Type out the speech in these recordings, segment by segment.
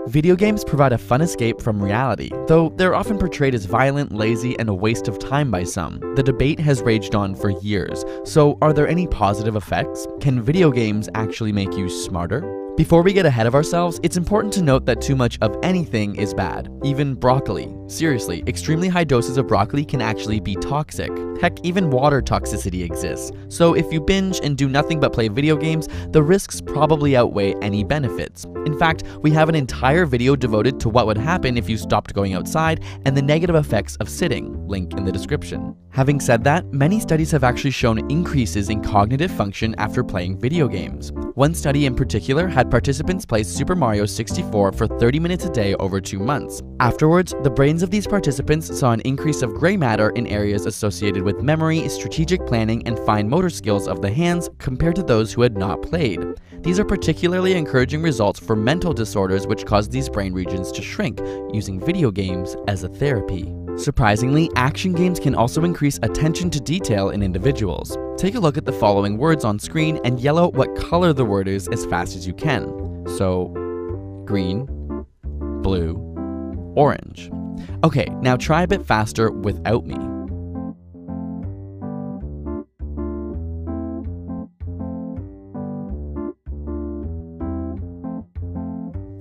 Video games provide a fun escape from reality, though they're often portrayed as violent, lazy, and a waste of time by some. The debate has raged on for years. So, are there any positive effects? Can video games actually make you smarter? Before we get ahead of ourselves, it's important to note that too much of anything is bad. Even broccoli. Seriously, extremely high doses of broccoli can actually be toxic. Heck, even water toxicity exists. So if you binge and do nothing but play video games, the risks probably outweigh any benefits. In fact, we have an entire video devoted to what would happen if you stopped going outside and the negative effects of sitting, link in the description. Having said that, many studies have actually shown increases in cognitive function after playing video games. One study in particular had participants play Super Mario 64 for 30 minutes a day over 2 months. Afterwards, the brains of these participants saw an increase of gray matter in areas associated with memory, strategic planning, and fine motor skills of the hands compared to those who had not played. These are particularly encouraging results for mental disorders which cause these brain regions to shrink, using video games as a therapy. Surprisingly, action games can also increase attention to detail in individuals. Take a look at the following words on screen and yell out what color the word is as fast as you can. So, green, blue, orange. Okay, now try a bit faster without me.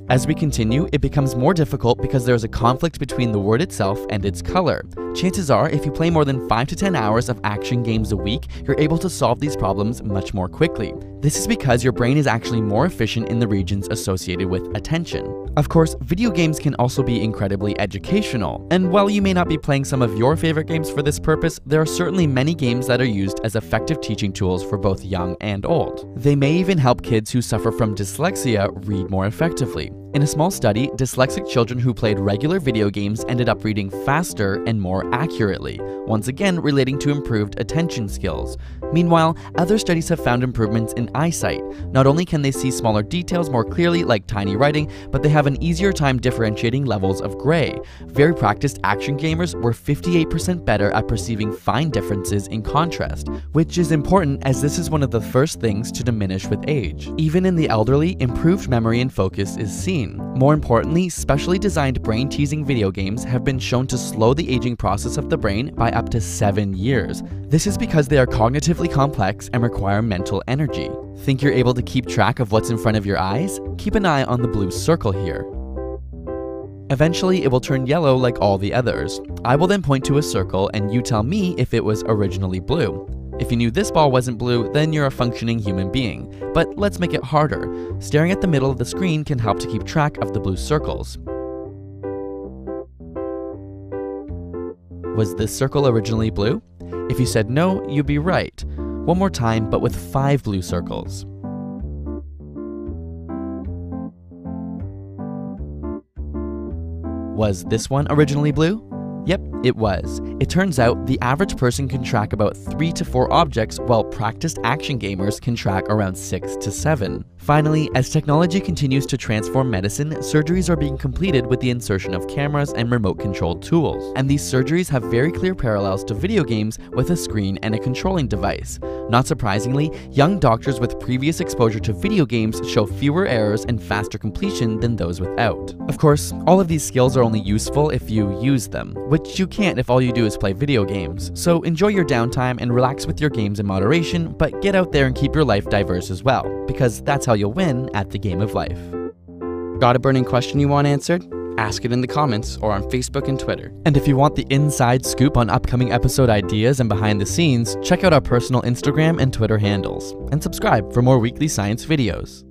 As we continue, it becomes more difficult because there is a conflict between the word itself and its color. Chances are, if you play more than 5 to 10 hours of action games a week, you're able to solve these problems much more quickly. This is because your brain is actually more efficient in the regions associated with attention. Of course, video games can also be incredibly educational, and while you may not be playing some of your favorite games for this purpose, there are certainly many games that are used as effective teaching tools for both young and old. They may even help kids who suffer from dyslexia read more effectively. In a small study, dyslexic children who played regular video games ended up reading faster and more accurately, once again relating to improved attention skills. Meanwhile, other studies have found improvements in eyesight. Not only can they see smaller details more clearly, like tiny writing, but they have an easier time differentiating levels of gray. Very practiced action gamers were 58% better at perceiving fine differences in contrast, which is important as this is one of the first things to diminish with age. Even in the elderly, improved memory and focus is seen. More importantly, specially designed brain-teasing video games have been shown to slow the aging process of the brain by up to 7 years. This is because they are cognitively complex and require mental energy. Think you're able to keep track of what's in front of your eyes? Keep an eye on the blue circle here. Eventually, it will turn yellow like all the others. I will then point to a circle and you tell me if it was originally blue. If you knew this ball wasn't blue, then you're a functioning human being. But let's make it harder. Staring at the middle of the screen can help to keep track of the blue circles. Was this circle originally blue? If you said no, you'd be right. One more time, but with 5 blue circles. Was this one originally blue? Yep, it was. It turns out the average person can track about 3 to 4 objects, while practiced action gamers can track around 6 to 7. Finally, as technology continues to transform medicine, surgeries are being completed with the insertion of cameras and remote-controlled tools. And these surgeries have very clear parallels to video games with a screen and a controlling device. Not surprisingly, young doctors with previous exposure to video games show fewer errors and faster completion than those without. Of course, all of these skills are only useful if you use them, which you can't if all you do is play video games. So enjoy your downtime and relax with your games in moderation, but get out there and keep your life diverse as well, because that's how you'll win at the game of life. Got a burning question you want answered? Ask it in the comments or on Facebook and Twitter. And if you want the inside scoop on upcoming episode ideas and behind the scenes, check out our personal Instagram and Twitter handles. And subscribe for more weekly science videos.